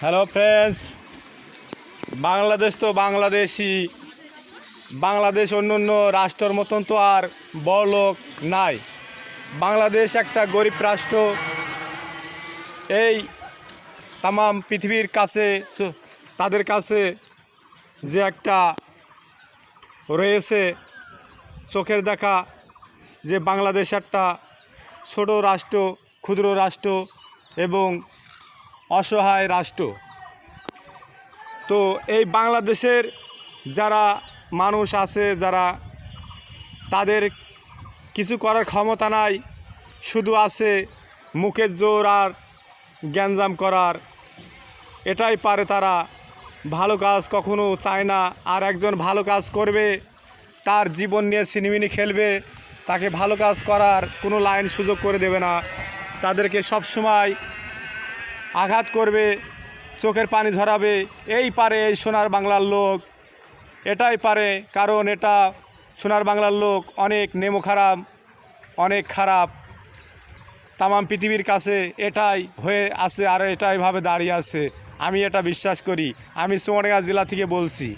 Hello friends, Bangladesh তো বাংলাদেশি। বাংলাদেশ অন্য অন্য রাষ্ট্রের মতন তো আর বড়লোক নাই। বাংলাদেশ একটা গরিব রাষ্ট্র। এই তামাম পৃথিবীর কাছে তাদের কাছে যে একটা রয়েছে চোখের দেখা, যে বাংলাদেশ একটা ছোট রাষ্ট্র, ক্ষুদ্র রাষ্ট্র এবং অসহায় রাষ্ট্র। তো এই বাংলাদেশের যারা মানুষ আছে, যারা তাদের কিছু করার ক্ষমতা নাই, শুধু আছে মুখের জোর আর গ্যাঞ্জাম করার। এটাই পারে তারা। ভালো কাজ কখনো চায় না। আর একজন ভালো কাজ করবে, তার জীবন নিয়ে ছিনিমিনি খেলবে, তাকে ভালো কাজ করার কোনো লাইন সুযোগ করে দেবে না। তাদেরকে সবসময় আঘাত করবে, চোখের পানি ঝরাবে। এই পারে এই সোনার বাংলার লোক, এটাই পারে। কারণ এটা সোনার বাংলার লোক অনেক নেমো খারাপ, অনেক খারাপ। তামাম পৃথিবীর কাছে এটাই হয়ে আছে আর এটাই ভাবে দাঁড়িয়ে আছে। আমি এটা বিশ্বাস করি। আমি চুয়াডাঙ্গা জেলা থেকে বলছি।